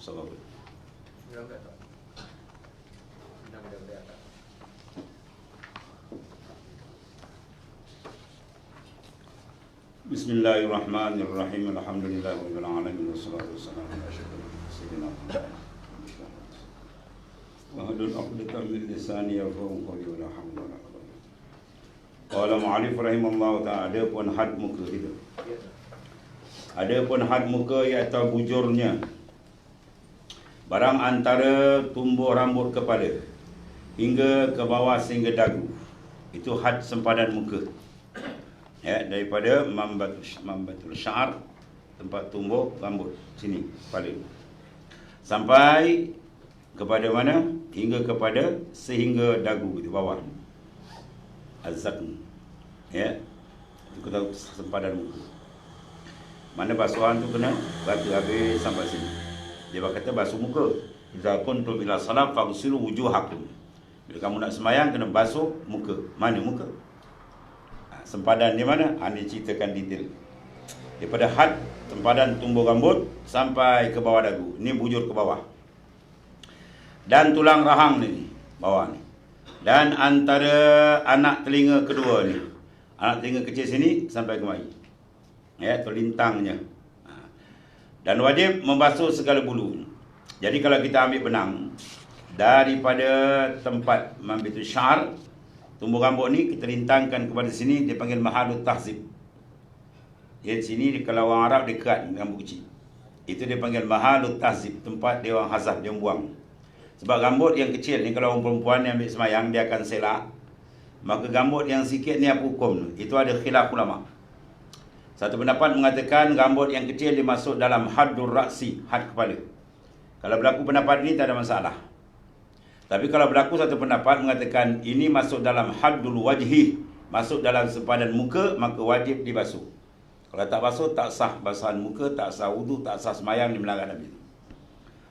Sabar. Bismillahirrahmanirrahim. Alhamdulillahirabbil alamin wassalatu wassalamu ala asyrafil mursalin wahdul 'uqdatam min lisani yafqahu qawli wa la hawla wa la quwwata illa billah. Qala mu'allif rahimallahu ta'ala, ada pun had muka itu. Ada pun had muka iaitu bujurnya barang antara tumbuh rambut kepala hingga ke bawah sehingga dagu. Itu had sempadan muka. Ya, daripada mambatul sya'ar, tempat tumbuh rambut sini kepala, sampai kepada mana? Hingga kepada sehingga dagu di bawah. Az-zakn. Ya. Itu kita sempadan muka. Mana basuhan tu kena batu habis sampai sini. Dia kata basuh muka. Idza kuntum ila salat faghsilu wujuhakum. Bila kamu nak sembahyang kena basuh muka. Mana muka? Sempadan di mana? Ini ceritakan detail. Daripada had sempadan tumbuh rambut sampai ke bawah dagu. Ini bujur ke bawah. Dan tulang rahang ni bawah ni. Dan antara anak telinga kedua ni. Anak telinga kecil sini sampai ke mari. Ya, terlintangnya. Dan wajib membasuh segala bulu. Jadi kalau kita ambil benang daripada tempat mambitul syar, tumbuh rambut ni kita lintangkan kepada sini, dia panggil mahalut tahzib. Di sini kalau orang Arab dia kerat rambut kecil. Itu dia panggil mahalut tahzib, tempat dia orang hazaf, dia buang. Sebab rambut yang kecil ni kalau orang perempuan yang ambil semayang dia akan selak. Maka rambut yang sikit ni apa hukum? Itu ada khilaf ulama. Satu pendapat mengatakan rambut yang kecil dimasuk dalam haddur ra'si, had kepala. Kalau berlaku pendapat ini tak ada masalah. Tapi kalau berlaku satu pendapat mengatakan ini masuk dalam haddul wajhi, masuk dalam sempadan muka, maka wajib dibasuh. Kalau tak basuh, tak sah basahan muka, tak sah wudu, tak sah semayang, di melanggar Nabi.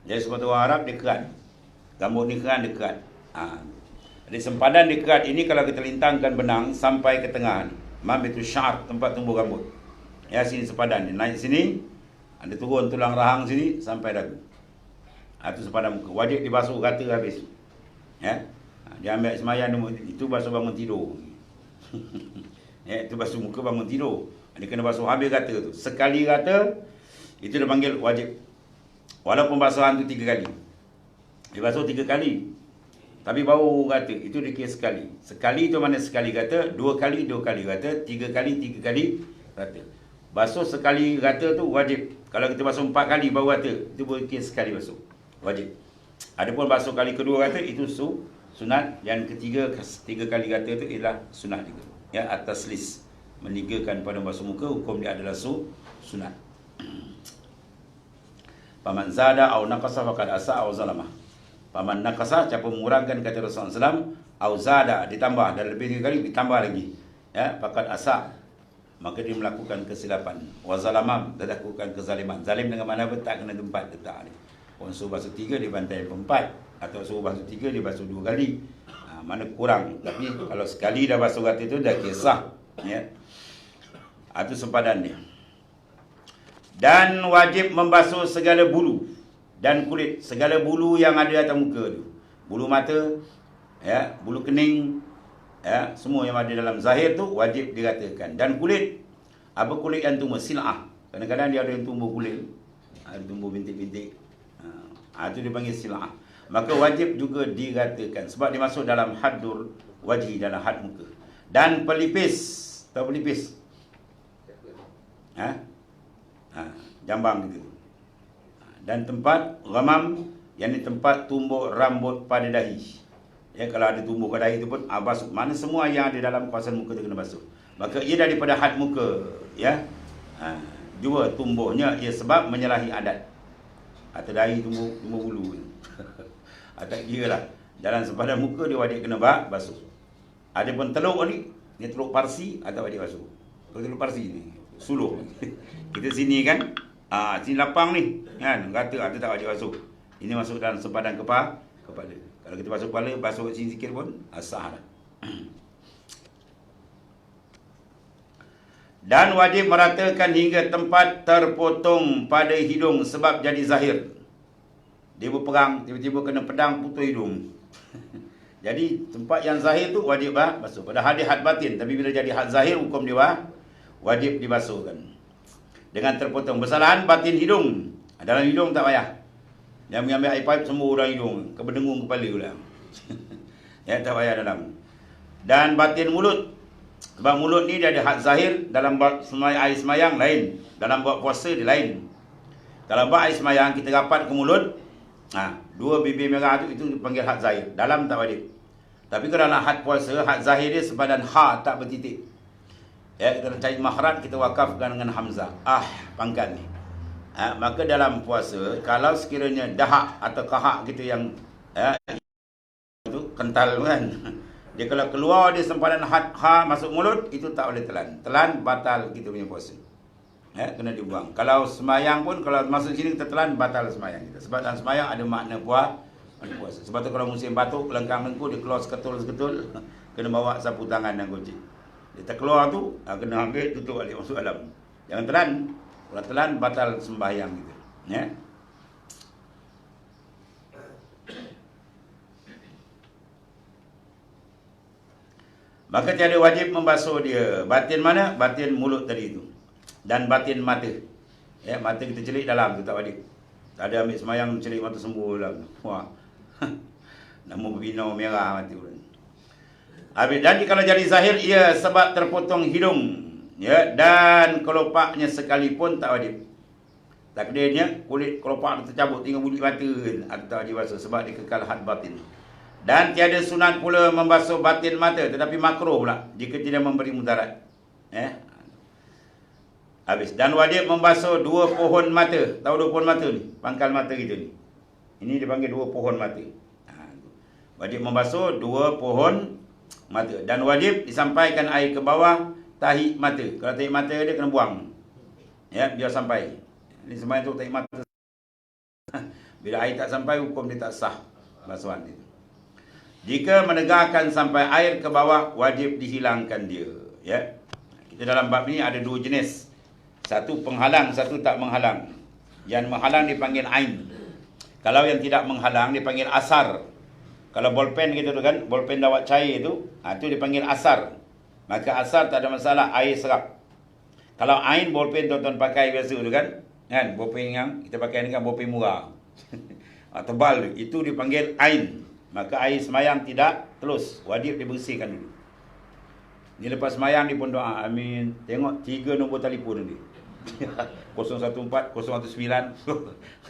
Jadi sebab orang Arab dia kerat. Rambut ni kerat, dia kerat. Jadi sempadan dia kerat ini kalau kita lintangkan benang sampai ke tengah ni. Mambitul syar, tempat tumbuh rambut. Ya, sini sempadan ni. Naik sini, ada turun tulang rahang sini sampai dagu. Itu sempadan muka. Wajib dibasuh rata habis. Ya, dia ambil semayang itu basuh bangun tidur. Ya, itu basuh muka bangun tidur. Dia kena basuh habis rata tu. Sekali rata itu dia panggil wajib. Walaupun basuhan tu 3 kali. Dia basuh 3 kali. Tapi baru rata, itu dia kira sekali. Sekali tu mana sekali rata, 2 kali 2 kali rata, 3 kali 3 kali rata. Basuh sekali rata tu wajib. Kalau kita basuh 4 kali baru rata, itu boleh kira sekali basuh. Wajib. Adapun basuh kali kedua kata itu sunat, yang ketiga 3 kali kata itu ialah sunat juga. Ya, atas list meninggalkan pada basuh muka, hukum dia adalah sunat. Paman zada au naqasa faqad asa au zalama. Paman naqasa siapa mengurangkan kata Rasulullah SAW, au zada ditambah dan lebih 3 kali ditambah lagi. Ya, faqad asa maka dia melakukan kesilapan. Wa zalama dia lakukan kezaliman. Zalim dengan mana pun tak kena tempat letak dia. Orang suruh basuh 3 dia bantai 4, atau suruh basuh 3 dia basuh 2 kali. Mana kurang. Tapi kalau sekali dah basuh rata tu dah kisah. Ya. Itu sempadan dia. Dan wajib membasuh segala bulu dan kulit, segala bulu yang ada atas muka tu. Bulu mata, ya, bulu kening, ya, semua yang ada dalam zahir tu wajib diratakan. Dan kulit, apa kulit yang tumbuh? Sil'ah. Kadang-kadang dia ada yang tumbuh kulit, ada tumbuh bintik-bintik. Itu dipanggil sil'ah. Maka wajib juga diratakan sebab dia masuk dalam haddur wajhi, dalam had muka. Dan pelipis, tahu pelipis? Jambang gitu. Dan tempat ghamam, yang di tempat tumbuh rambut pada dahi. Ya, kalau ada tumbuh pada dahi itu pun basuh. Mana semua yang ada dalam kawasan muka itu kena basuh. Maka ia daripada had muka, ya. Juga tumbuhnya ia sebab menyalahi adat. Atau dahi tumbuh bulu. Tak kira lah. Dalam sempadan muka dia wajib kena basuh. Ada pun teluk ni teluk parsi atau wajib basuh. Kalau teluk parsi ni suluh. Kita sini kan, sini lapang ni kan, rata tak wajib basuh. Ini masuk dalam sempadan kepala. Kalau kita basuh kepala, basuh sini sikit pun sah lah. Dan wajib meratakan hingga tempat terpotong pada hidung sebab jadi zahir. Dia berperang, tiba-tiba kena pedang putus hidung. Jadi tempat yang zahir tu wajib basuh. Padahal dia had batin, tapi bila jadi had zahir hukum dia wajib dibasuhkan. Dengan terpotong kesalahan batin hidung. Dalam hidung tak payah. Dia mengambil air pipe semua dalam hidung, keberdengung kepala pula. Ya, tak payah dalam. Dan batin mulut. Sebab mulut ni dia ada had zahir, dalam buat air semayang lain, dalam buat puasa dia lain. Kalau buat air semayang kita rapat ke mulut, dua bibir merah tu, itu dipanggil had zahir. Dalam tak wajib. Tapi kalau nak had puasa, had zahir dia sepadan ha tak bertitik. Ya, kita nak cari mahrat, kita wakafkan dengan hamzah. Pangkat ni. Maka dalam puasa, kalau sekiranya dahak atau kahak kita yang itu kental kan, dia kalau keluar dia sempadan ha masuk mulut, itu tak boleh telan. Telan batal kita punya puasa. Kena dibuang. Kalau semayang pun, kalau masuk sini kita telan, batal semayang kita. Sebab dalam semayang ada makna puasa. Sebab tu kalau musim batuk, lengkang-lengku, dia keluar seketul-seketul, kena bawa sapu tangan dan kunci. Dia terkeluar tu, kena ambil, tutup balik masuk dalam. Jangan telan. Kalau telan, batal sembahyang kita. Ya. Maka tiada wajib membasuh dia. Batin mana? Batin mulut tadi itu. Dan batin mata. Ya, mata kita celik dalam tu tak wajib. Tak ada ambil semayang celik mata sembuh dalam. Wah. Nama berbina merah mati pun. Habis, dan kalau jadi zahir ia sebab terpotong hidung. Ya, dan kelopaknya sekalipun tak wajib. Takdirnya kulit kelopak tercabut tinggal bunyi mata atau tak wajib basuh sebab dia kekal had batin. Dan tiada sunat pula membasuh batin mata, tetapi makruh pula jika tidak memberi mudarat. Habis. Dan wajib membasuh dua pohon mata. Tahu dua pohon mata ni? Pangkal mata kita ni. Ini dipanggil dua pohon mata. Wajib membasuh dua pohon mata. Dan wajib disampaikan air ke bawah tahi mata. Kalau tahi mata dia kena buang. Ya, biar sampai. Ini semuanya tu tahi mata. Bila air tak sampai, hukum dia tak sah basuhan dia. Jika menegakkan sampai air ke bawah, wajib dihilangkan dia. Ya. Kita dalam bab ni ada dua jenis. Satu penghalang, satu tak menghalang. Yang menghalang dipanggil ain. Kalau yang tidak menghalang dipanggil asar. Kalau bolpen gitu tu kan, bolpen dawat cair tu, itu dipanggil asar. Maka asar tak ada masalah, air serap. Kalau ain bolpen tuan-tuan pakai biasa tu kan, bolpen yang kita pakai ni kan bolpen murah. Tebal tu, itu dipanggil ain. Maka air semayang tidak terus, wajib dibersihkan dulu. Ni lepas semayang dia pun doa, amin. Tengok 3 nombor telefon ni. 014 019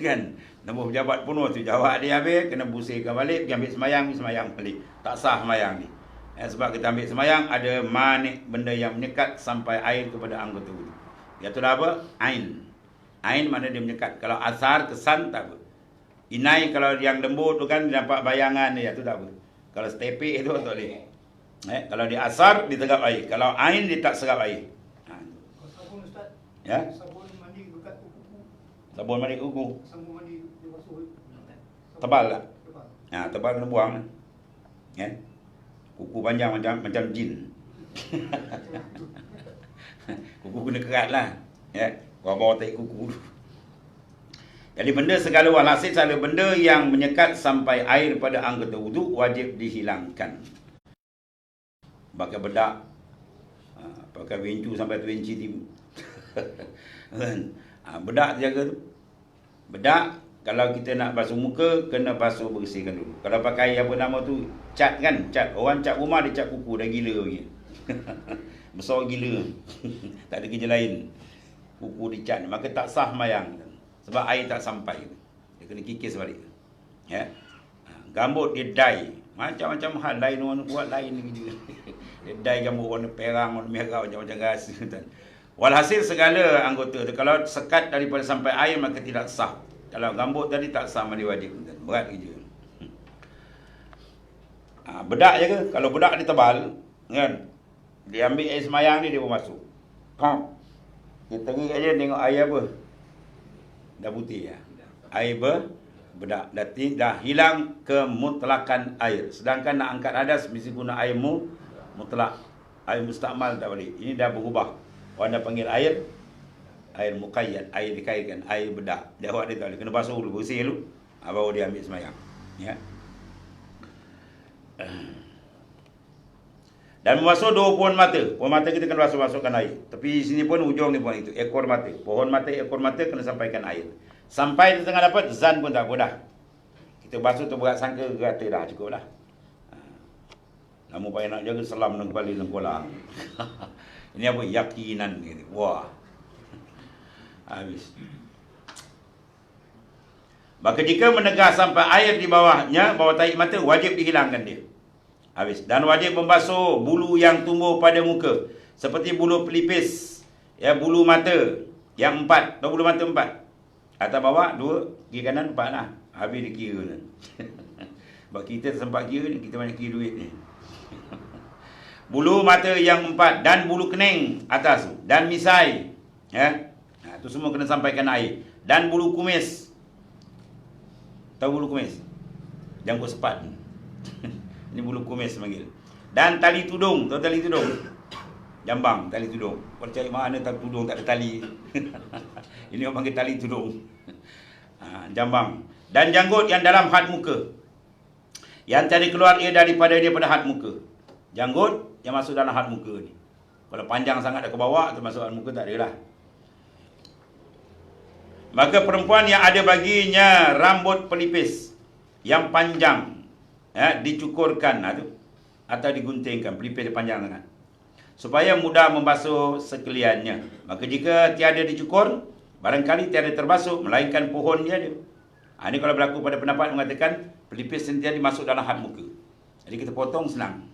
kan, nombor pejabat pun tu, jawab dia habis, kena bersihkan balik, pergi ambil semayang balik. Tak sah semayang ni. Sebab kita ambil semayang ada manik, benda yang menyekat sampai air kepada anggota wudu. Iaitu apa? Ain. Ain makna dia menyekat. Kalau asar, kesan, tak apa. Inai kalau yang lembut tu kan dapat bayangan dia, tu tak apa. Kalau setepek tu tak boleh. Kalau dia asar, dia tegap air. Kalau ain, dia tak serap air. Sabun Ustaz. Ya? Sabun mandi dekat kuku. Sabun mandi kuku. Sabun mandi dia basuh. Tebal tak? Tebal. Tebal kena buang. Ya? Kuku panjang macam jin. Kuku kena kerat lah. Ya? Bawa tarik kuku dulu. Jadi benda segala walhasil segala benda yang menyekat sampai air pada anggota wudu wajib dihilangkan. Pakai bedak, pakai wincu sampai 2 inci tiba. Bedak jaga tu. Bedak, kalau kita nak basuh muka, kena basuh bersihkan dulu. Kalau pakai apa nama tu, cat kan, cat. Orang cat rumah dia cat kuku, dah gila lagi. Besar gila. Tak ada kerja lain. Kuku dicat, maka tak sah mayang. Sebab air tak sampai. Dia kena kikis balik. Ya. Gambut dia dye. Macam-macam hal lain orang buat lain lagi juga. Dia dye gambut warna perang, warna merah, macam-macam rasa. Walhasil segala anggota tu, kalau sekat daripada sampai air maka tidak sah. Kalau gambut tadi tak sah, mandi wajib. Berat kerja. Bedak je ke? Kalau bedak dia tebal, kan? Dia ambil air semayang dia pun masuk. Dia terik aja tengok air apa. Dah putih ya. Air bedak. Dah hilang kemutlakan air. Sedangkan nak angkat hadas mesti guna air mutlak. Air mustakmal tak boleh. Ini dah berubah. Orang dah panggil air muqayyad, air dikaitkan, air bedak. Dia awak dia tak boleh. Kena basuh dulu, bersih dulu. Baru dia ambil sembahyang. Ya. Dan membasuh dua pohon mata. Pohon mata kita kena masukkan air. Tapi sini pun ujung ni pun itu. Ekor mata. Pohon mata, ekor mata kena sampaikan air. Sampai tengah dapat, zan pun tak apa dah. Kita basuh terberat sangka kata dah cukup dah. Namun payah nak jaga selam dan kepala dan kolang. Ini apa? Yakinan. Wah. Habis. Maka jika menegah sampai air di bawahnya, bawah tahi mata, wajib dihilangkan dia. Habis. Dan wajib membasuh bulu yang tumbuh pada muka. Seperti bulu pelipis. Ya, bulu mata. Yang 4. Tahu bulu mata 4? Atas bawah 2. Kiri kanan 4 lah. Habis dia kira lah. Sebab kita sempat kira ni. Kita banyak kira duit ni. Bulu mata yang 4. Dan bulu kening atas tu. Dan misai. Ya. Itu semua kena sampaikan air. Dan bulu kumis. Tahu bulu kumis? Jangkut sepat. Ini bulu kumis panggil. Dan tali tudung. Tahu tali tudung? Jambang, tali tudung. Kalau cari mana tali tudung tak ada tali. Ini orang panggil tali tudung. Jambang. Dan janggut yang dalam had muka. Yang tadi keluar ia daripada had muka. Janggut yang masuk dalam had muka ni. Kalau panjang sangat dah ke bawah, termasuk had muka tak ada lah. Maka perempuan yang ada baginya rambut pelipis yang panjang, ya, dicukurkan atau diguntingkan, pelipis dia panjang sangat, supaya mudah membasuh sekaliannya. Maka jika tiada dicukur, barangkali tiada terbasuh, melainkan pohon dia ada. Ini kalau berlaku pada pendapat mengatakan pelipis sentiasa dimasuk dalam had muka. Jadi kita potong senang.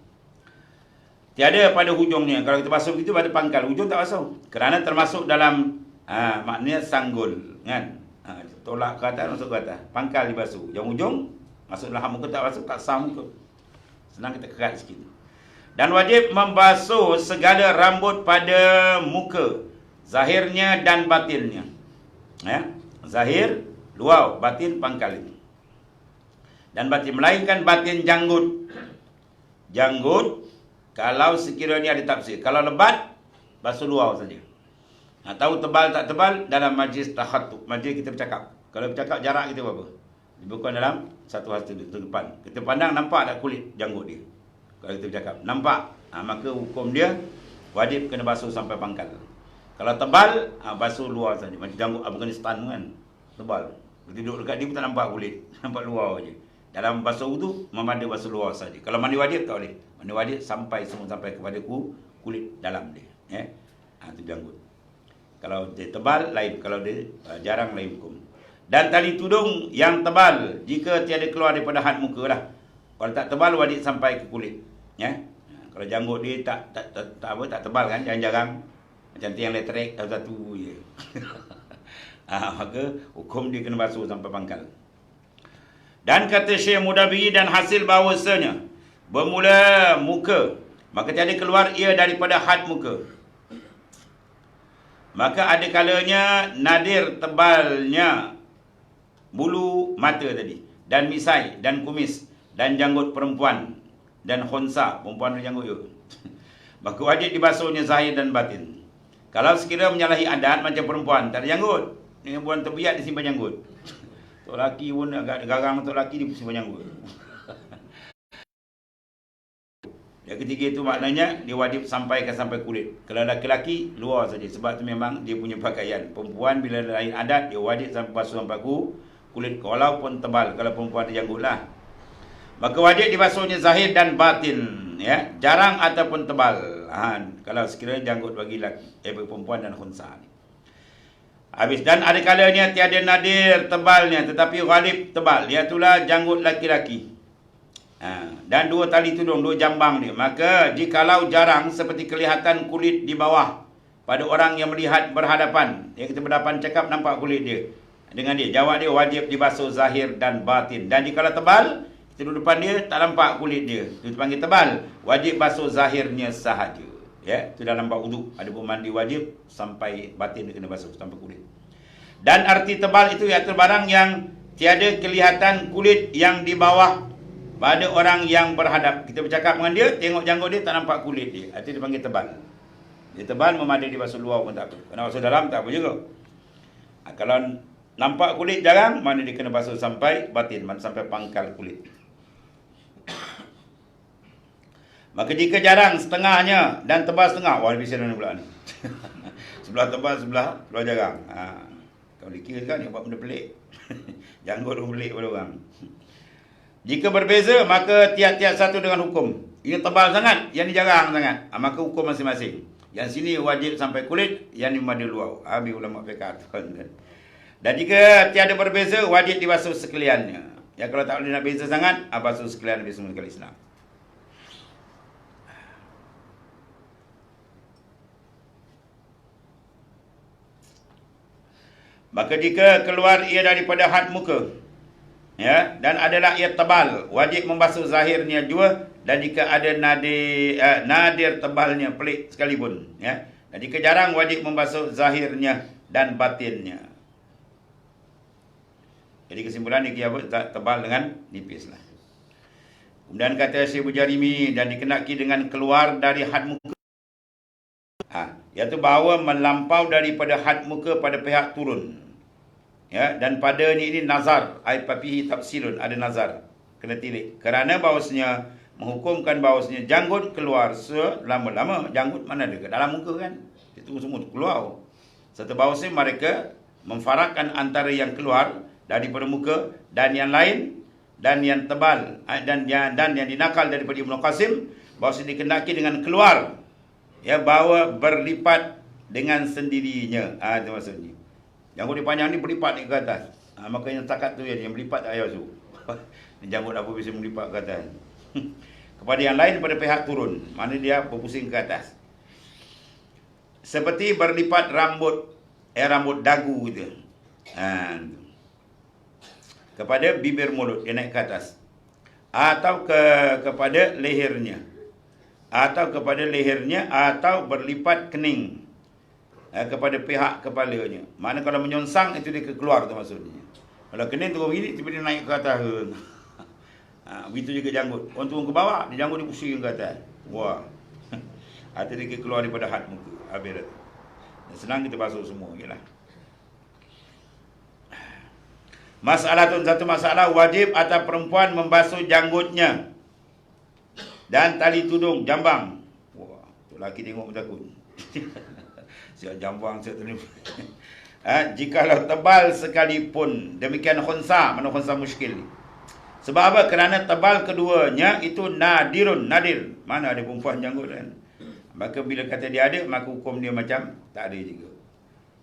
Tiada pada hujungnya. Kalau kita basuh begitu pada pangkal, hujung tak basuh. Kerana termasuk dalam maknanya sanggul, kan? Tolak ke atas, masuk ke atas. Pangkal dibasuh. Yang ujung masuk dalam had muka tak basuh, kat sah muka. Senang kita kerat sikit. Dan wajib membasuh segala rambut pada muka, zahirnya dan batinnya. Ya, zahir, luar, batin, pangkal itu. Dan batin, melainkan batin janggut. Janggut, kalau sekiranya ada tafsir. Kalau lebat, basuh luar saja. Nak tahu tebal tak tebal, dalam majlis tahatub. Majlis kita bercakap. Kalau bercakap, jarak kita berapa? Bukan dalam satu hasta itu depan. Kita pandang, nampak tak kulit janggut dia? Kalau kita bercakap, nampak. Maka hukum dia wajib kena basuh sampai pangkal. Kalau tebal, basuh luar saja. Macam janggut Afghanistan kan, tebal. Kita duduk dekat dia pun tak nampak kulit, nampak luar saja. Dalam basuh tu, memang dia basuh luar saja. Kalau mandi wajib tak boleh. Mandi wajib sampai semua sampai kepada kulit dalam dia. Ya, itu janggut. Kalau dia tebal, lain. Kalau dia jarang, lain hukum. Dan tali tudung yang tebal, jika tiada keluar daripada had muka lah. Kalau tak tebal, wajib sampai ke kulit. Ya. Kalau janggut dia tak tebal kan, jarang-jarang. Macam tiang elektrik, satu je. Maka hukum dia kena basuh sampai pangkal. Dan kata Syekh Mudabiri, dan hasil bahawasanya bermula muka, maka tiada keluar ia daripada had muka. Maka ada kalanya nadir tebalnya bulu mata tadi, dan misai, dan kumis, dan janggut perempuan, dan khonsa, perempuan ada janggut juga. Maka wajib dibasuhnya zahir dan batin. Kalau sekiranya menyalahi adat macam perempuan, tak ada janggut, ni perempuan terbiak dia simpan janggut. Tok laki pun agak garang, tok laki dia simpan janggut. Yang ketiga itu maknanya dia wajib sampai kulit. Kalau laki-laki luar saja, sebab itu memang dia punya pakaian. Perempuan bila lain adat dia wajib sampai basuh sampai kulit, walaupun tebal. Kalau perempuan ada janggut lah. Maka wajib dibasuhnya zahir dan batin, ya, jarang ataupun tebal. Kalau sekiranya janggut bagi perempuan dan khunsa. Habis. Dan ada kalanya tiada nadir tebalnya, tetapi ghalib tebal, iaitulah janggut laki-laki. Dan 2 tali tudung, 2 jambang dia. Maka jikalau jarang, seperti kelihatan kulit di bawah pada orang yang melihat berhadapan, yang kita berhadapan cakap nampak kulit dia dengan dia, jawab dia wajib dibasuh zahir dan batin. Dan jikalau tebal, kita duduk depan dia tak nampak kulit dia, itu panggil tebal, wajib basuh zahirnya sahaja. Ya, itu dalam bab wuduk. Ada pun mandi wajib sampai batin dia kena basuh sampai kulit. Dan arti tebal itu iaitu barang yang tiada kelihatan kulit yang di bawah pada orang yang berhadap. Kita bercakap dengan dia, tengok janggut dia, tak nampak kulit dia. Itu dipanggil tebal. Dia tebal, memadai di basuh luar pun tak apa. Kena basuh dalam, tak apa juga. Kalau nampak kulit jarang, mana dia kena basuh sampai batin, mana sampai pangkal kulit. Maka jika jarang setengahnya dan tebal setengah, wah lebih senang pula ni. Sebelah tebal, sebelah jarang. Kalau dikira kan, dia buat benda pelik. Janggut orang pelik pada orang. Jika berbeza, maka tiap-tiap satu dengan hukum. Ini tebal sangat, yang ini jarang sangat. Maka hukum masing-masing. Yang sini wajib sampai kulit, yang ini mada luar. Habis ulama fiqh. Dan jika tiada berbeza, wajib dibasuh sekaliannya. Ya kalau tak boleh nak beza sangat, basuh sekalian habis semua sekali Islam. Maka jika keluar ia daripada had muka, ya, dan adalah ia tebal, wajib membasuh zahirnya jua, dan jika ada nadir tebalnya pelik sekalipun, ya. Dan jika jarang, wajib membasuh zahirnya dan batinnya. Jadi kesimpulan ni tebal dengan nipis lah. Kemudian kata Syekh Bujarimi, dan dikenaki dengan keluar dari had muka, iaitu bahawa melampau daripada had muka pada pihak turun. Ya, dan pada ini nazar, ai papihi tafsilun, ada nazar, kena tilik. Kerana bahawasanya menghukumkan bahawasanya janggut keluar selama-lama, janggut mana ada ke dalam muka kan? Itu semua keluar. Serta bahawasanya mereka memfarakkan antara yang keluar daripada muka dan yang lain, dan yang tebal, dan yang dinakal daripada Ibnu Qasim, bahawasanya dikenaki dengan keluar, ya, bahawa berlipat dengan sendirinya. Itu maksudnya. Janggut dia panjang ni berlipat ni ke atas. Maka yang takat tu yang berlipat tak payah tu. Janggut apa bisa melipat ke atas. Kepada yang lain pada pihak turun, mana dia berpusing ke atas. Seperti berlipat rambut dagu gitu. Kepada bibir mulut dia naik ke atas. Atau kepada lehernya. Atau berlipat kening kepada pihak kepalanya. Mana kalau menyonsang itu dia keluar tu maksudnya. Kalau kening turun begini, tiba-tiba naik ke atas. Begitu juga janggut. Orang turun ke bawah, dia janggut dia pusing ke atas. Wah. Atau dia keluar daripada had muka. Habis dah. Senang kita basuh semua je lah. Satu masalah, wajib atas perempuan membasuh janggutnya dan tali tudung, jambang. Wah, tu lelaki tengok pun takut. Siap jambang, siap tali. Jikalau tebal sekalipun, demikian khunsa, mana khunsa muskil ni. Sebab apa? Kerana tebal keduanya itu nadir. Mana ada perempuan janggut kan? Maka bila kata dia ada, maka hukum dia macam tak ada juga.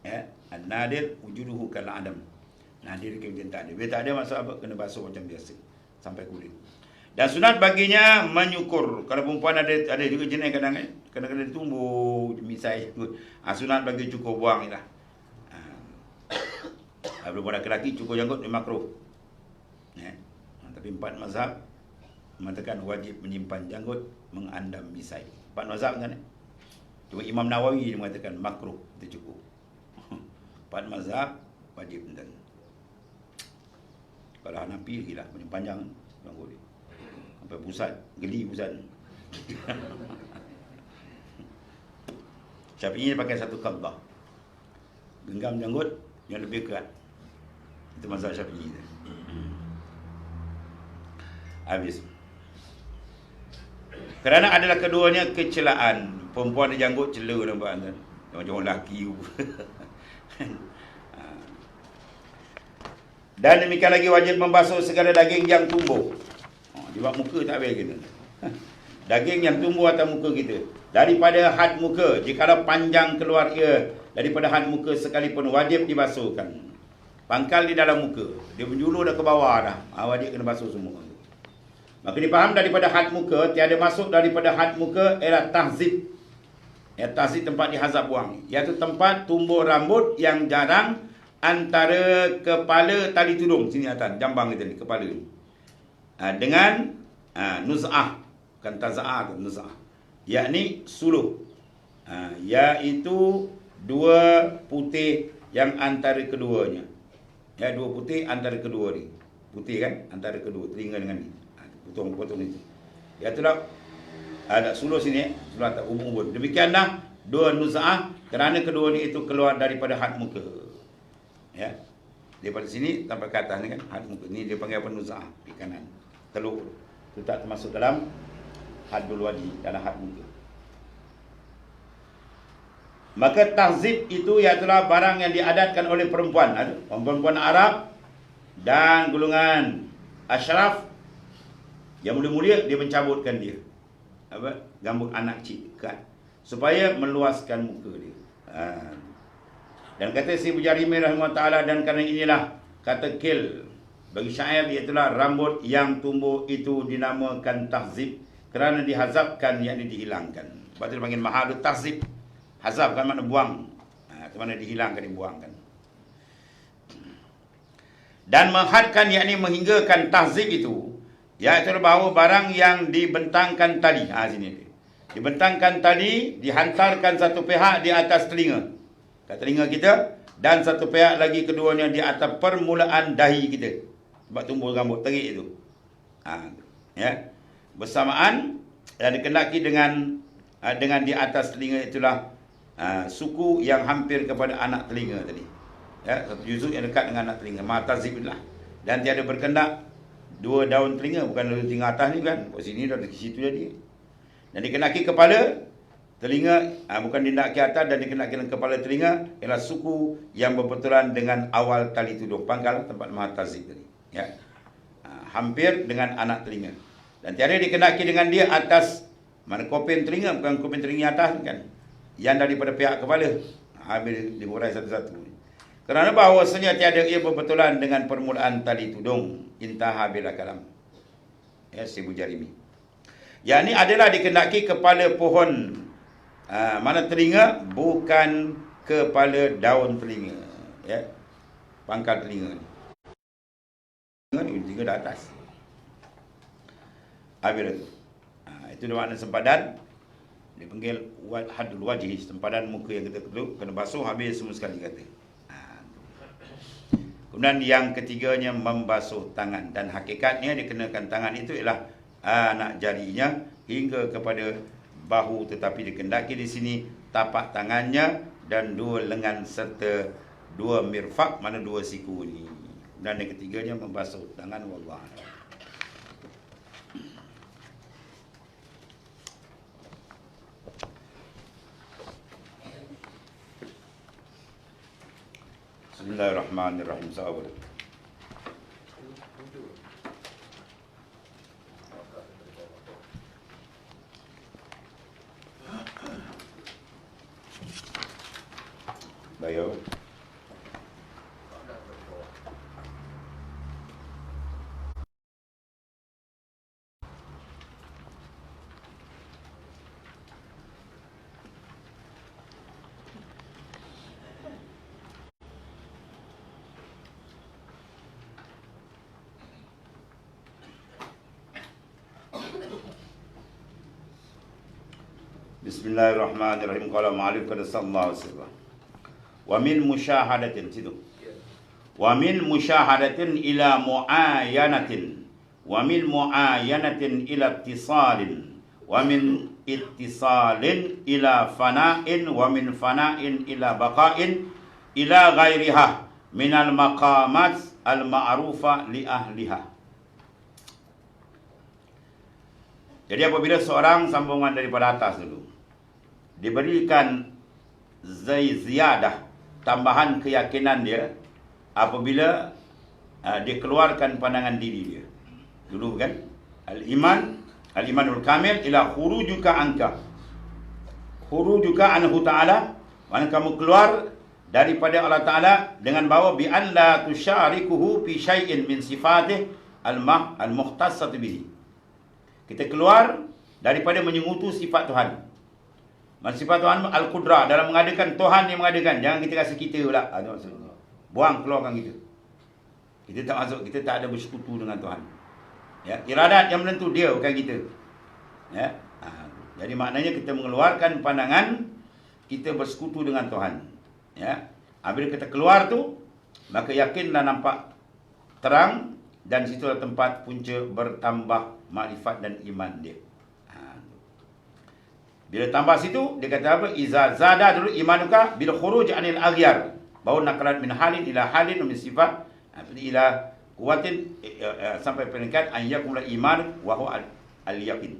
Ya, nadir wujuduhu kal adam. Nadir kemudian tak ada. Bila tak ada, maksud apa? Kena basuh macam biasa sampai kulit. Dan sunat baginya menyukur. Kalau perempuan ada juga jenis kadang kadang tumbuh misai. Sunat bagi cukur buang ni lah. Perempuan lelaki cukur janggut dia makruh. Ya. Tapi 4 mazhab mengatakan wajib menyimpan janggut, mengandam misai. 4 mazhab kan? Cuma Imam Nawawi dia mengatakan makruh kita cukur. 4 mazhab wajib dan kalau Hanafi lagi lah, panjang janggut dia. Sampai pusat, geli pusat. Syafi'i pakai satu qabdah. Genggam janggut yang lebih kerat. Itu mazhab Syafi'i. Habis. Kerana adalah keduanya kecelaan. Perempuan ada janggut cela nampak kan. Macam orang lelaki. Dan demikian lagi wajib membasuh segala daging yang tumbuh. Sebab muka tak habis kita. Daging yang tumbuh atas muka kita. Daripada had muka. Jikalau panjang keluar ia daripada had muka sekalipun, wajib dibasuhkan. Pangkal di dalam muka. Dia menjulur dah ke bawah dah. Wajib kena basuh semua. Maka dipaham daripada had muka, tiada masuk daripada had muka ialah tahzib. Tahzib tempat dihazab buang. Iaitu tempat tumbuh rambut yang jarang antara kepala tali tudung. Sini atas, jambang kita ni, kepala ni. Dengan nuz'ah. Bukan taza'ah, nuz'ah. Yakni suluh. Iaitu 2 putih yang antara keduanya. Ya, 2 putih antara kedua ni. Putih kan? Antara kedua, telinga dengan ni. Potong-potong itu. Iaitulah ada suluh sini, suluh atas ubun-ubun. Demikianlah 2 nuz'ah kerana kedua ni itu keluar daripada had muka. Ya. Daripada sini sampai ke atas ni kan, had muka. Ni dia panggil apa? Nuzah di kanan. Teluk. Itu tak termasuk dalam haddul wajhi, dalam had muka. Maka tahzib itu ialah barang yang diadatkan oleh perempuan. Perempuan Arab dan golongan asyraf yang mulia-mulia, dia mencabutkan dia. Rambut anak kecil dekat, supaya meluaskan muka dia. Dan kata si Bujarimi rahimahullah ta'ala, dan kerana inilah kata kil bagi syair, iaitulah rambut yang tumbuh itu dinamakan tahzib kerana dihazabkan, yakni dihilangkan. Sebab itu dipanggil mahadut tahzib. Hazab kan makna buang. Itu mana dihilangkan, dibuangkan. Dan menghadkan, yakni menghinggakan tahzib itu, iaitu bahawa barang yang dibentangkan tali. Sini dia. Dibentangkan tali, dihantarkan satu pihak di atas telinga. Kat telinga kita, dan satu pihak lagi keduanya di atas permulaan dahi kita. Sebab tumbuh rambut terik itu. Ya. Bersamaan dan dikendaki dengan di atas telinga itulah suku yang hampir kepada anak telinga tadi. Ya, satu juzuk yang dekat dengan anak telinga. Matazib itulah. Dan tiada berkendak dua daun telinga, bukan daun telinga atas ni kan. Kat sini dah di situ jadi. Dan dikenaki kepala telinga, bukan dindaki atas, dan dikenaki dengan kepala telinga ialah suku yang berbetulan dengan awal tali tudung pangkal tempat matazib tadi. Ya. Hampir dengan anak telinga. Dan tiada dikenaki dengan dia atas mana kopin telinga, bukan kopin telinga atas kan. Yang daripada pihak kepala. Habis diurai satu-satu. Kerana bahawasanya tiada ia berbetulan dengan permulaan tali tudung. Intaha bila kalam. Ya, si Bujarimi. Yang ini adalah dikendaki kepala pohon mana telinga, bukan kepala daun telinga. Ya, pangkal telinga ni. Telinga dah atas. Habis itu. Itu makna sempadan. Dipanggil haddul wajhi, sempadan muka yang kita perlu kena basuh habis semua sekali kata. Kemudian yang ketiganya membasuh tangan, dan hakikatnya dikenakan tangan itu ialah anak jarinya hingga kepada bahu, tetapi dikendaki di sini tapak tangannya dan dua lengan serta dua mirfak, mana dua siku ini. Dan yang ketiganya membasuh tangan. Wallah. Bismillahirrahmanirrahim. Sahabat. Bayo. Bismillahirrahmanirrahim. Qala ma'alif qad sallallahu alaihi wasallam. Wa min musyahadatin situ. Wa min musyahadatin ila muayanatin. Wa min muayanatin ila ittisalin. Wa min ittisalin ila fana'in. Wa min fana'in ila baqa'in. Ila ghairiha minal maqamat al-ma'rufa li ahliha. Jadi apabila seorang sambungan daripada atas dulu diberikan ziyadah, tambahan keyakinan dia apabila dikeluarkan pandangan diri dia. Dulu kan al-imanul kamil ila khurujuka anka. Khurujuka anhu ta'ala, mana kamu keluar daripada Allah Ta'ala dengan bahawa bi an la tusyarikuhu fi syai'in min sifatih al-mukhtassat bihi. Kita keluar daripada menyengutu sifat Tuhan. Sifat Tuhan Al-Qudrah, dalam mengadakan, Tuhan yang mengadakan. Jangan kita rasa kita pula. Itu maksudnya. Buang, keluarkan kita. Kita tak masuk, kita tak ada bersekutu dengan Tuhan. Ya, iradat yang menentu dia, bukan kita. Ya. Jadi maknanya kita mengeluarkan pandangan kita bersekutu dengan Tuhan. Ya. Bila kita keluar tu, maka yakinlah nampak terang, dan situlah tempat punca bertambah makrifat dan iman dia. Bila tambah situ, dia kata apa? Iza zada dulu imanuka bil khuruj anil aghyar. Bahawa naqalat min halin ila halin min sifat ila kuwatin sampai peringkat an yakumul iman wa huwa al-yaqin.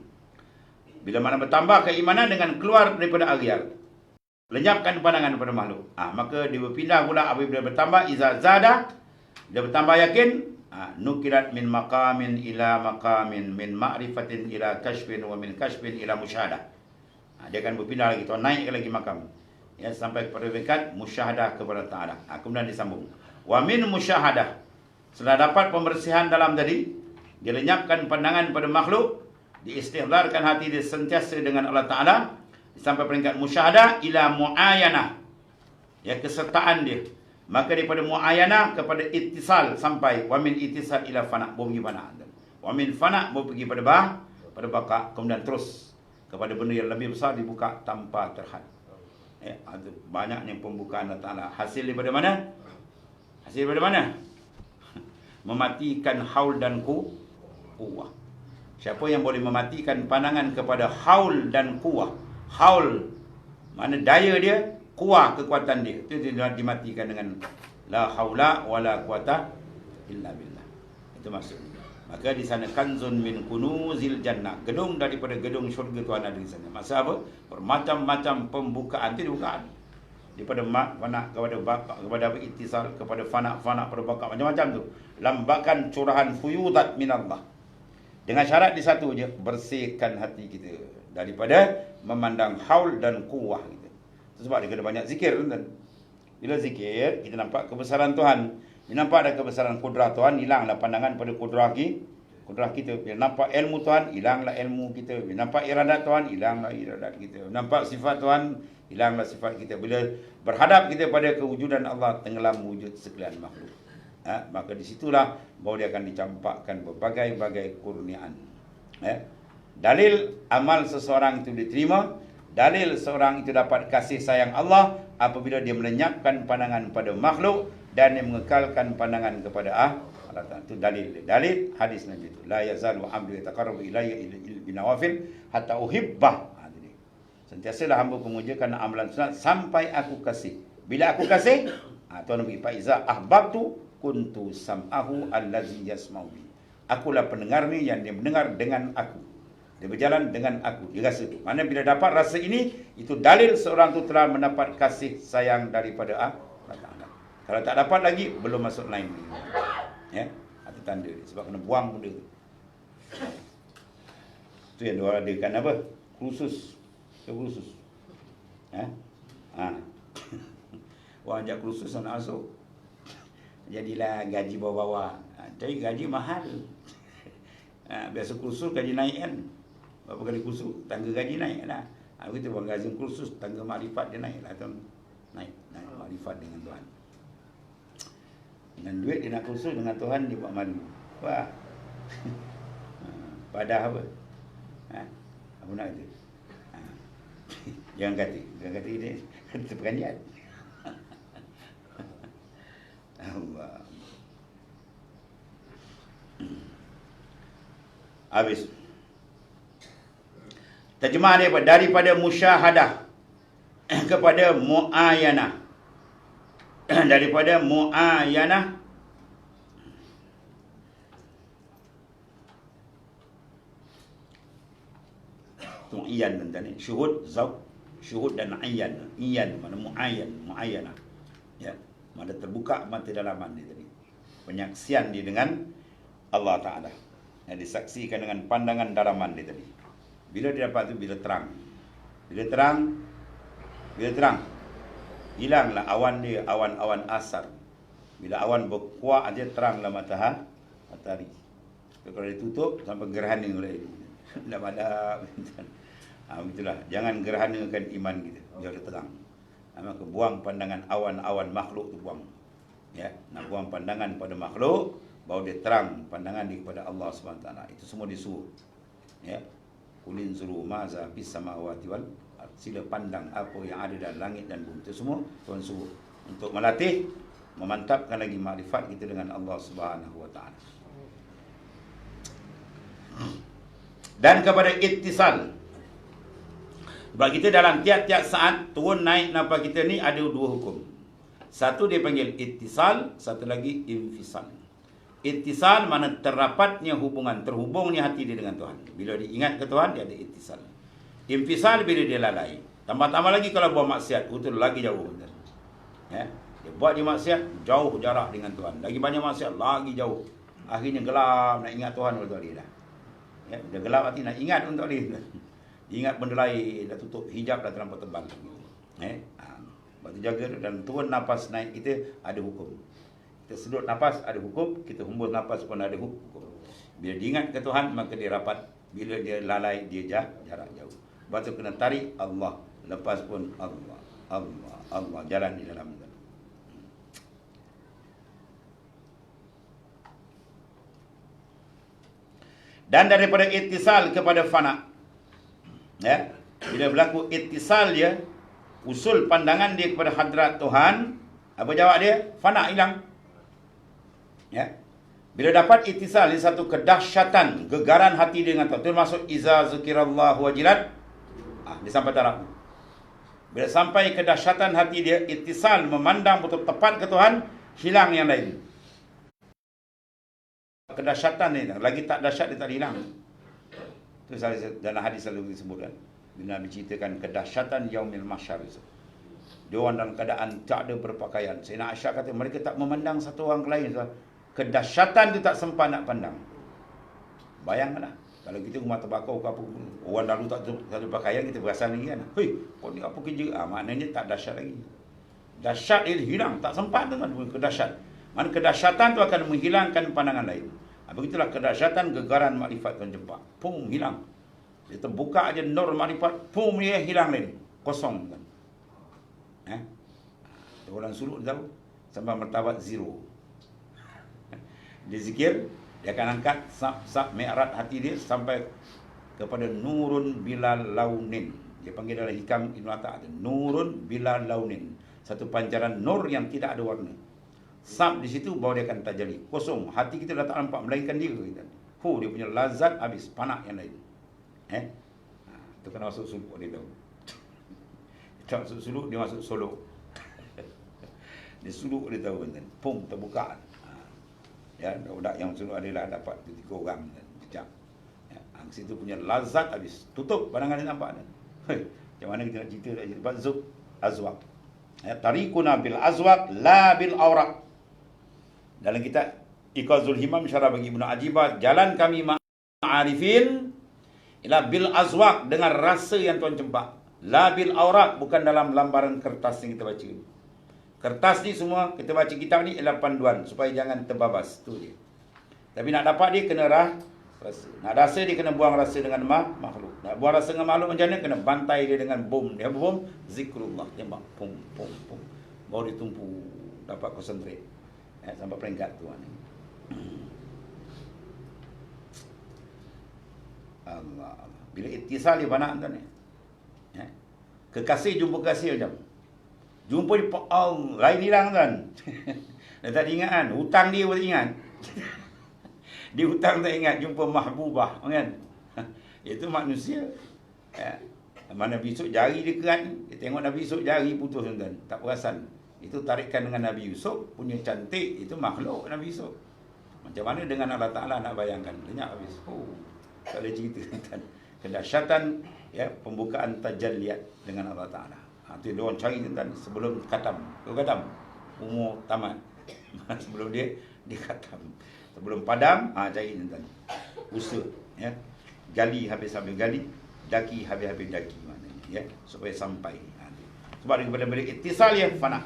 Bila mana bertambah keimanan dengan keluar daripada aghiyar, lenyapkan pandangan pada makhluk. Maka dia berpindah pula apabila bertambah iza zada, dia bertambah yakin, nukirat min maqamin ila maqamin, min ma'rifatin ila kashfin, wa min kashfin ila musyahadah. Dia akan berpindah lagi, naik lagi makam. Ya, sampai kepada peringkat musyahadah kepada Ta'ala. Kemudian disambung. Wa min musyahadah, setelah dapat pembersihan dalam tadi, dia lenyapkan pandangan pada makhluk, diistighdarkan hati dia sentiasa dengan Allah Ta'ala, sampai peringkat musyahadah ila mu'ayanah, ya, kesertaan dia. Maka daripada mu'ayanah kepada ittisal, sampai wa min ittisal ila fana, baru pergi fana. Wa min fana baru pergi pada baka, kemudian terus kepada benda yang lebih besar dibuka tanpa terhad. Ya, ada banyaknya pembukaan Allah Ta'ala. Hasil daripada mana? Hasil daripada mana? Mematikan haul dan kuwah. Siapa yang boleh mematikan pandangan kepada haul dan kuwah? Haul, mana daya dia, kuwah kekuatan dia, itu dia dimatikan dengan la haula wala quwata illa billah. Itu maksudnya. Maka di sana kanzun min kunuzil jannah, gedung daripada gedung syurga Tuhan ada di sana. Maksud apa? Bermacam-macam pembukaan, itu dibukaan. Daripada fana kepada baka, kepada ittisal, kepada fana pada baka, macam-macam tu. Lambakan curahan fuyudat minallah. Dengan syarat di satu je, bersihkan hati kita daripada memandang haul dan kuwah kita. Sebab dia kena banyak zikir, tuan. Bila zikir, kita nampak kebesaran Tuhan. Bila nampak ada kebesaran kudrah Tuhan, hilanglah pandangan pada kudrah kita. Bila nampak ilmu Tuhan, hilanglah ilmu kita. Bila nampak iradat Tuhan, hilanglah iradat kita. Bila nampak sifat Tuhan, hilanglah sifat kita. Bila berhadap kita pada kewujudan Allah, tenggelam wujud sekalian makhluk. Maka disitulah bahawa dia akan dicampakkan berbagai-bagai kurniaan. Dalil amal seseorang itu diterima, dalil seorang itu dapat kasih sayang Allah apabila dia melenyapkan pandangan pada makhluk dan dia mengekalkan pandangan kepada Allah Ta'ala. Itu dalil hadis Nabi itu. La yazalu abdu yataqarrabu ilayya binawafil hatta uhibbah. Sentiasalah hamba memujakan amalan sunat sampai aku kasih. Bila aku kasih, Tuhan Nabi Faiza ahbabtu kuntu sam'ahu allazi yasma'u bi. Akulah pendengarnya yang dia mendengar dengan aku. Dia berjalan dengan aku. Dia rasa itu. Mana bila dapat rasa ini, itu dalil seorang itu telah mendapat kasih sayang daripada Allah Ta'ala. Kalau tak dapat lagi, belum masuk lain. Ya, itu tanda dia. Sebab kena buang benda tu. Itu yang dia adakan apa? Kursus. Kursus. Orang ajak kursus nak masuk. Jadilah gaji bawah-bawah. Tapi gaji mahal. Biasa kursus gaji naik kan. Berapa kali kursus, tangga gaji naik lah. Kita buang gaji kursus, tangga makrifat dia naik lah. Naik makrifat dengan Tuhan. Dengan duit dia nak kursus, dengan Tuhan dia buat malu. Wah. Padah apa? Apa nak kata? Jangan kata dia kata perkanian. Allah. Habis. Terjemah dia daripada musyahadah kepada mu'ayanah. Daripada mu'ayanah tu iyan tadi. Syuhud, zauq, syuhud dan ayan. Iyan mana mu'ayanah. Ya, mana terbuka mata dalaman dia tadi. Penyaksian dia dengan Allah Ta'ala. Yang disaksikan dengan pandangan dalaman dia tadi. Bila dia dapat tu, bila terang. Bila terang, hilanglah awan dia, awan-awan asar. Bila awan berkuat aja, teranglah matahari. Kalau dia tutup, sampai gerhana oleh itu. Tak padam. Begitulah. Jangan gerhanakan iman kita. Dia ada terang. Maka buang pandangan awan-awan makhluk tu buang. Ya, nak buang pandangan pada makhluk, bahawa dia terang pandangan dia kepada Allah SWT. Itu semua disuruh. Ya. Kulin zuru maza bis samawati wal ard. Sila pandang apa yang ada dalam langit dan bumi. Itu semua Tuhan suruh untuk melatih, memantapkan lagi makrifat kita dengan Allah SWT. Dan kepada ittisal. Sebab kita dalam tiap-tiap saat turun naik nafas kita ni ada dua hukum. Satu dia panggil ittisal, satu lagi infisal. Ittisal mana terrapatnya hubungan, terhubungnya hati dia dengan Tuhan. Bila dia ingat ke Tuhan, dia ada ittisal. Infisal bila dia lalai. Tambah-tambah lagi kalau buat maksiat, itu lagi jauh. Ya. Dia buat dia maksiat, jauh jarak dengan Tuhan. Lagi banyak maksiat, lagi jauh. Akhirnya gelap nak ingat Tuhan untuk dia dah. Ya, dia gelap hati nak ingat untuk dia. Ingat benda lain, dah tutup hijab dah terlampau tebal. Lepas tu jaga dan turun nafas naik kita ada hukum. Kita sedut nafas ada hukum, kita hembus nafas pun ada hukum. Bila diingat ke Tuhan maka dia rapat, bila dia lalai dia jarak jauh. Lepas tu kena tarik Allah, lepas pun Allah, Allah, Allah jalan di dalam itu. Dan daripada ittisal kepada fana. Ya, bila berlaku ittisal dia, usul pandangan dia kepada hadrat Tuhan, apa jawab dia? Fana, hilang. Ya. Bila dapat ittisal, dia satu kedahsyatan, gegaran hati dia dengan Tuhan. Itu maksud iza zikirallahu wajilat. Dia sampai taraf. Bila sampai kedahsyatan hati dia, ittisal memandang betul tepat ke Tuhan, hilang yang lain. Kedahsyatan ni lagi tak dahsyat dia tak hilang. Itu dalam hadis selalu disebutkan. Bila Nabi ceritakan kedahsyatan yaumil mahsyar itu. Dia orang dalam keadaan tak ada berpakaian. Sayyidina Aisyah kata mereka tak memandang satu orang ke lain. Kedahsyatan tu tak sempat nak pandang. Bayangkanlah. Kalau kita rumah terbakar ke apa, orang lalu tak ada pakaian, kita perasan lagi kan. Hei, kau ni apa kerja? Maknanya tak dahsyat lagi. Dahsyat dia hilang, tak sempat tu kan kedahsyat. Mana kedahsyatan tu akan menghilangkan pandangan lain. Begitulah kedahsyatan gegaran makrifat Tuhan jumpa. Pum, hilang. Dia terbuka aja nur makrifat, pum, dia hilang lain. Kosong kan. Orang suluk tahu sampai martabat zero. Dia zikir, dia akan angkat sab mi'raj hati dia sampai kepada nurun bilal launin. Dia panggil dalam hikam Ibn Atta' nurun bilal launin. Satu pancaran nur yang tidak ada warna. Sab di situ baru dia akan tajalli. Kosong. Hati kita dah tak nampak melainkan dia. Dia punya lazat habis. Panak yang lain. Itu kena masuk suluk dia tahu. Dia masuk suluk, dia masuk solok. Dia suluk dia tahu. Pum, terbuka. Ya, budak yang suluk adalah dapat 3 orang. Kejap. Situ punya lazat habis. Tutup pandangan dia nampak. Macam mana kita nak cerita lagi. Lepas zub, azwaq. Tariquna bil azwaq, la bil awraq. Dalam kitab Iqazul Himam syarah bagi Ibnu Ajibah, jalan kami ma'arifin ila bil azwaq, dengan rasa yang Tuan cempak. La bil awraq, bukan dalam lambaran kertas yang kita baca. Kertas ni semua, kita baca kitab ni ialah panduan supaya jangan terbabas. Tu dia. Tapi nak dapat dia kena rasa. Nak rasa dia kena buang rasa dengan makhluk. Nak buang rasa dengan makhluk macam mana? Kena bantai dia dengan bom. Dia bom, zikrullah. Tembak, pum, pum, pum. Baru dia tumpu, dapat konsentrate. Sampai peringkat tu. Allah. Bila ittisal dia banyak tuan ni. Kekasih jumpa kekasih macam. Jumpa di lain hilang tuan. Dia tak ingat kan. Hutang dia pun tak ingat. Dia hutang tak ingat. Jumpa mahbubah kan. Itu manusia. Mana besok jari dia kerat. Dia tengok Nabi Yusuf jari putus tuan. Tak perasan. Itu tarikan dengan Nabi Yusuf. Punya cantik. Itu makhluk Nabi Yusuf. Macam mana dengan Allah Ta'ala nak bayangkan. Lenyap habis. Tak boleh cerita tuan. Kedahsyatan pembukaan tajalliyat dengan Allah Ta'ala. Itu dia orang cari tuan sebelum khatam. Khatam umur tamat. Sebelum dia khatam. Sebelum padam, cari tuan. Usaha, gali habis-habis gali, daki habis-habis daki maknanya, supaya sampai. Sebab daripada ittisal fana.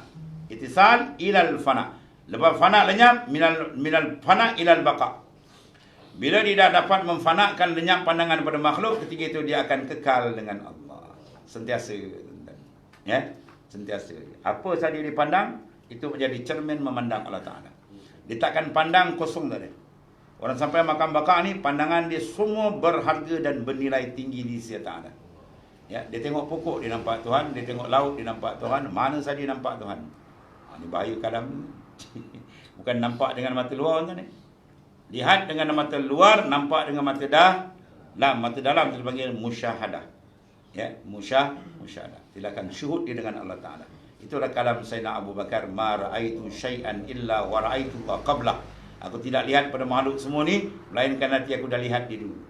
Ittisal ilal fana. Lepas fana lenyap, minal fana ilal baqa. Bila dia dah dapat memfanakan lenyap pandangan pada makhluk, ketika itu dia akan kekal dengan Allah. Sentiasa. Sentiasa. Apa sahaja dia pandang, itu menjadi cermin memandang Allah Ta'ala. Dia takkan pandang kosong tadi. Orang sampai makam baka ni, pandangan dia semua berharga dan bernilai tinggi di sisi Ta'ala. Dia tengok pokok, dia nampak Tuhan. Dia tengok laut, dia nampak Tuhan. Mana saja nampak Tuhan. Ini bahaya kalam. Bukan nampak dengan mata luar ni. Lihat dengan mata luar, nampak dengan mata dalam. Mata dalam itu dipanggil musyahadah. Musyahadah. Silakan syuhud dia dengan Allah Ta'ala. Itulah kalam Sayyidina Abu Bakar, ma ra'aitu syai'an illa wa ra'aitu qablah. Aku tidak lihat pada makhluk semua ni melainkan nanti aku dah lihat dia dulu.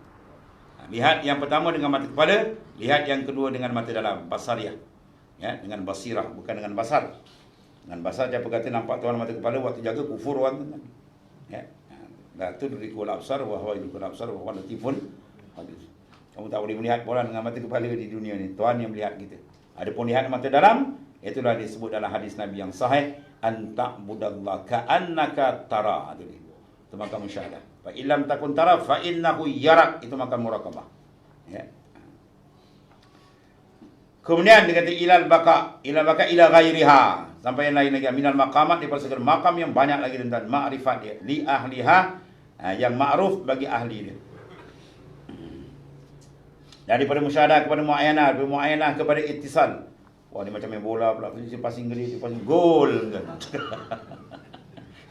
Lihat yang pertama dengan mata kepala, lihat yang kedua dengan mata dalam, basariah. Ya, dengan basirah, bukan dengan basar. Dengan basar siapa kata nampak Tuhan mata kepala waktu jaga kufur orang tu. Ya. La tudrikul absar wa huwa yudrikul absar wa huwa latifun khabir. Kamu tak boleh melihat orang dengan mata kepala di dunia ni. Tuhan yang melihat kita. Adapun lihat mata dalam, itulah disebut dalam hadis Nabi yang sahih, an ta'budallaha ka'annaka tara. Itu makam musyahadah. Fa illam takun tara fa innahu yarak. Itu makam muraqabah. Ya. Kemudian dia kata ilal baka ila ghairiha. Sampai yang lain lagi minal maqamat, daripada segala makam yang banyak lagi tentang ma'rifat dia li ahliha, yang ma'ruf bagi ahli dia. Daripada musyahadah kepada muayyanah, daripada muayyanah kepada ittisal. Wah, ni macam main bola pula. Dia passing gelis, dia passing gol kan.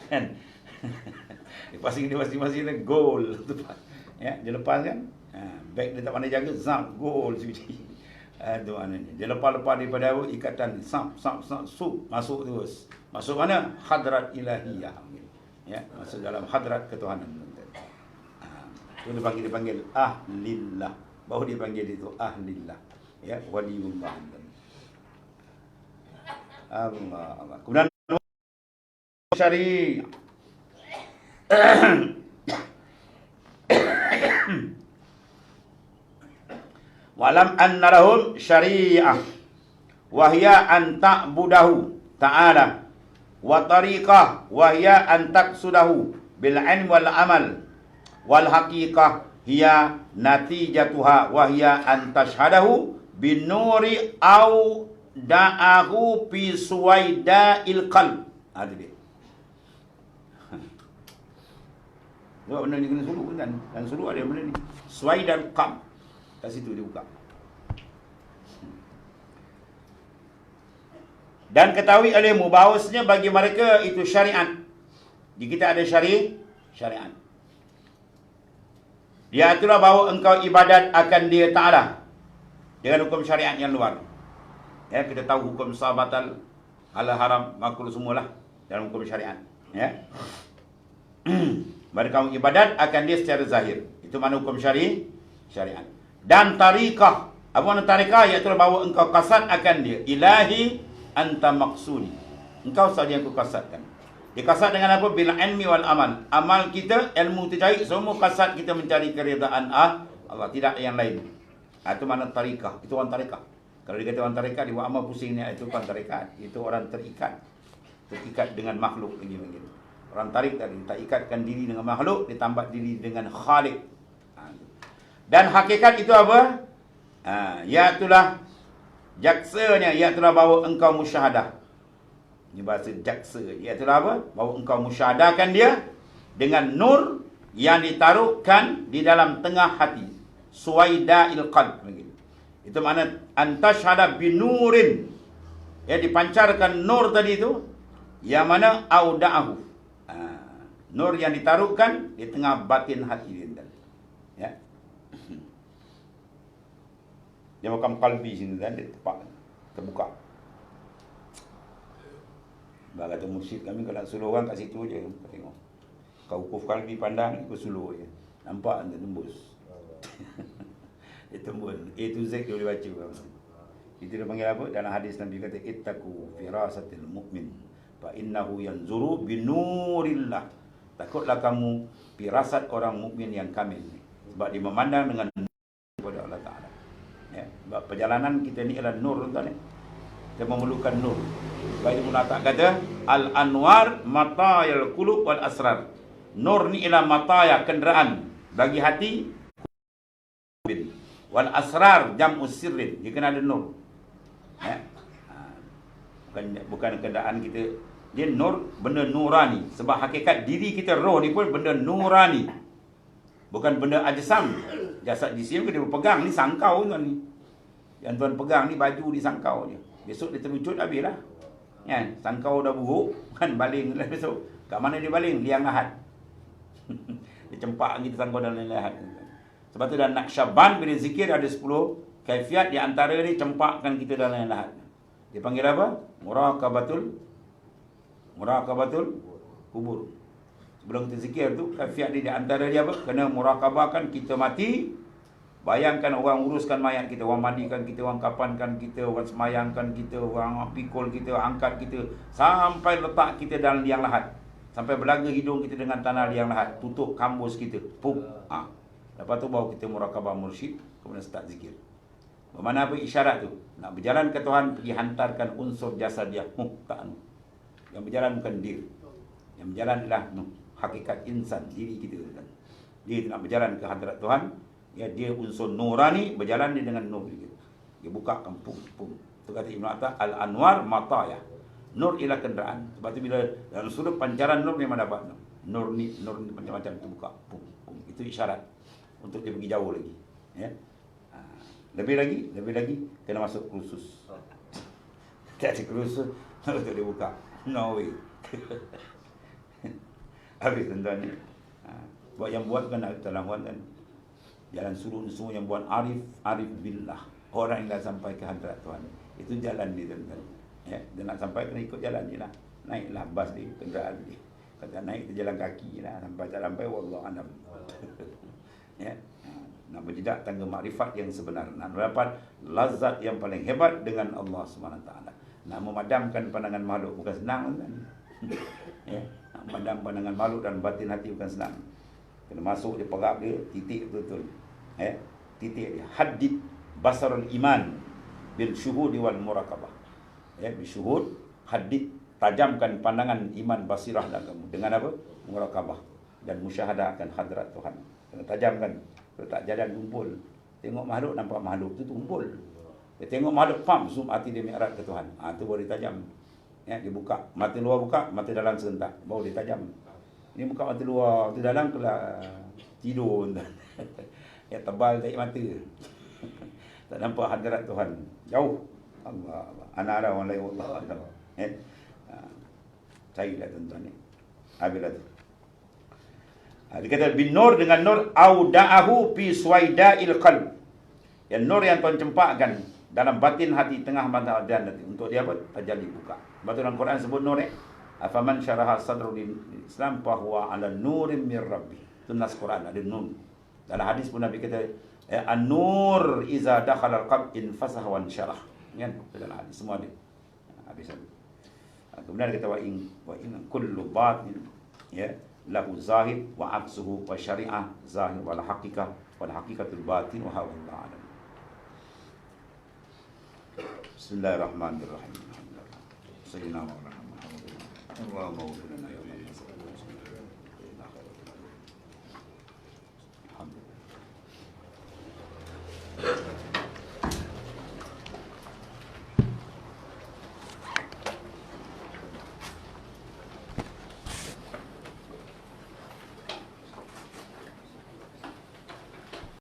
Kan? Dia passing dia gol. Ya, dia lepas kan. Back dia tak pandai jaga, zam, gol suci. Itu maknanya. Dia lepas-lepas daripada ikatan sup, masuk terus. Masuk mana? Hadrat ilahiyah. Ya, masuk dalam hadrat ketuhanan. Itu dipanggil ahlillah. Baru dia panggil itu ahlillah. Ya, waliullah. Allah. Kemudian syari. Walam anna lahum syari'ah wa hiya an ta'budahu ta'ala wa tariqah wa hiya an taqsudahu bil ilm wal amal wal haqiqah hiya natijatuha wa hiya an tashhadahu bin nuri au da'ahu fi suwaida'il qalb. Ada dia. Sebab benda ni kena suruh kan? Dan suruh ada benda ni. Suwaida'il qalb. Kat situ dia buka. Dan ketahui olehmu bahawasanya bagi mereka itu syariat. Di kita ada syariat. Dia itulah bahawa engkau ibadat akan dia Ta'ala dengan hukum syariat yang luar. Ya, kita tahu hukum sah batal, halal haram, makruh semualah dalam hukum syariat. Ya. Maka kamu ibadat akan dia secara zahir. Itu mana hukum syariat. Dan tariqah. Apa makna tariqah? Iaitu bahawa engkau kasat akan dia. Ilahi anta maksudi. Engkau sahaja yang aku kasatkan. Dia kasat dengan apa? Bil ilmi wal amal. Amal kita, ilmu kita cari, semua kasat kita mencari keridaan Allah. Tidak yang lain. Itu makna tariqah. Itu orang tariqah. Kalau dia kata orang tariqah, dia buat amal pusing ni, itu bukan tariqah. Itu orang terikat. Terikat dengan makhluk lagi. Orang tarik tadi, tak ikatkan diri dengan makhluk, dia tambah diri dengan khalik. Dan hakikat itu apa? Iaitulah jaksanya, iaitulah bahawa engkau musyahadah. Ini bahasa jaksa. Iaitulah apa? Bahawa engkau musyahadahkan dia dengan nur yang ditaruhkan di dalam tengah hati. Suwaida'il qalb. Itu makna antashhada binurin. Ya, dipancarkan nur tadi itu. Yang mana auda'ahu. Nur yang ditaruhkan di tengah batin hati dia. Ya. Dia makam kalbi sini dan dia tepat terbuka. Bah kata mursyid kami kalau suluh orang kat situ je, tengok. Kau ukuf kalbi pandang ikut suluh je. Nampak dia tembus. Dia tembus. A to Z dia boleh baca. Itu dia panggil apa? Dalam hadis Nabi kata ittaqu firasatil mu'min fa innahu yanzuru binurillah. Takutlah kamu firasat orang mukmin yang kamil. Sebab dia memandang dengan kepada Allah Ta'ala. Ya, sebab perjalanan kita ni adalah nur, tuan ya. Kita memerlukan nur. Baik dia mula tak kata al-anwar matayal qulub wal asrar. Nur ni ialah mataya, kenderaan bagi hati. Wal asrar jam'u sirrin. Dia kena ada nur. Ya. Bukan kenderaan kita. Dia nur, benda nurani. Sebab hakikat diri kita roh ni pun benda nurani. Bukan benda ajsam. Jasad jisim dia berpegang ni sangkau tuan ni. Yang tuan pegang ni baju di sangkau je. Besok dia terwujud habislah. Kan? Sangkau dah buruk, kan baling lah besok. Kat mana dia baling? Liang lahat. Dia cempak kita sangkau dalam liang lahat. Sebab tu dalam Naqsyaband bila zikir ada 10 kaifiat, di antara ni cempakkan kita dalam liang lahat. Dipanggil apa? Muraqabatul kubur. Sebelum kita zikir tu, kaifiat dia di antara dia apa? Kena muraqabahkan kita mati. Bayangkan orang uruskan mayat kita, orang mandikan kita, orang kapankan kita, orang semayangkan kita, orang pikul kita, angkat kita, sampai letak kita dalam liang lahat. Sampai belaga hidung kita dengan tanah liang lahat, tutup kambus kita. Pup. Lepas tu baru kita muraqabah mursyid, kemudian start zikir. Bermakna apa isyarat tu? Nak berjalan ke Tuhan, pergi hantarkan unsur jasad dia. Ta'anu. Yang berjalan bukan dia. Yang berjalan adalah hakikat insan, diri kita. Dia nak berjalan ke hadrat Tuhan, ya, dia unsur nurani, berjalan dia dengan nur dia. Dia buka kampung. Itu kata Ibn Atta, al-anwar mataya. Nur ialah kenderaan. Sebab tu bila dalam sudut pancaran nur memang dapat nur ni macam-macam tu buka. Itu isyarat untuk dia pergi jauh lagi. Ya. Lebih lagi kena masuk kursus. Tak ada kursus untuk dia buka. No way. Habis tuan-tuan ni. Buat yang buat kan dalam kan. Jalan surun semua yang buat arif billah. Orang yang dah sampai ke hadrat Tuhan. Itu jalan dia tuan-tuan. Ya, dia nak sampai kena ikut jalan dia lah. Naiklah bas dia, kenderaan dia. Kata naik tu jalan kaki lah. Sampai tak sampai wallahu a'lam. Ya. Nak berjedak tangga makrifat yang sebenar. Nak dapat lazat yang paling hebat dengan Allah SWT. Nak memadamkan pandangan makhluk bukan senang kan? Ya. Nak memadam pandangan makhluk dan batin hati bukan senang. Kena masuk dia perap dia, titik betul-betul. Ya. Titik dia. Haddid basarul iman bil syuhudi wal muraqabah. Ya, bil syuhud, haddid, tajamkan pandangan iman basirah dalam kamu. Dengan apa? Muraqabah. Dan musyahadah akan hadrat Tuhan. Kena tajamkan. Kalau tak jalan tumpul. Tengok makhluk nampak makhluk tu tumpul. Dia tengok makhluk zoom hati dia mi'raj ke Tuhan. Tu baru dia tajam. Ya, dia buka. Mata luar buka, mata dalam serentak. Baru dia tajam. Ini buka mata luar, mata dalam kelah tidur. Ya, tebal tak mata. Tak nampak hadirat Tuhan. Jauh. Allah. Anak ada orang lain. Allah. Ya. Carilah tuan-tuan ni. Habislah tu. Dia kata bin nur dengan nur auda'ahu fi suwaida'il qalb. Yang nur yang Tuhan cempakkan dalam batin hati tengah mata dan hati. Untuk dia apa? Tajalli buka. Sebab tu dalam Quran sebut nur afaman syaraha sadru lil Islam fa huwa ala nurim mir rabbi. Itu nas Quran ada nur. Dalam hadis pun Nabi kata an-nur iza dakhala al-qalb infasaha wa insyarah. Kan? Dalam hadis semua ada. Habis itu. Kemudian dia kata wa in kullu batin ya lahu zahir wa aksuhu wa syari'ah zahir wal haqiqah wal haqiqatul batin wa huwa Allah. Bismillahirrahmanirrahim. Sayyidina Muhammad. Allahumma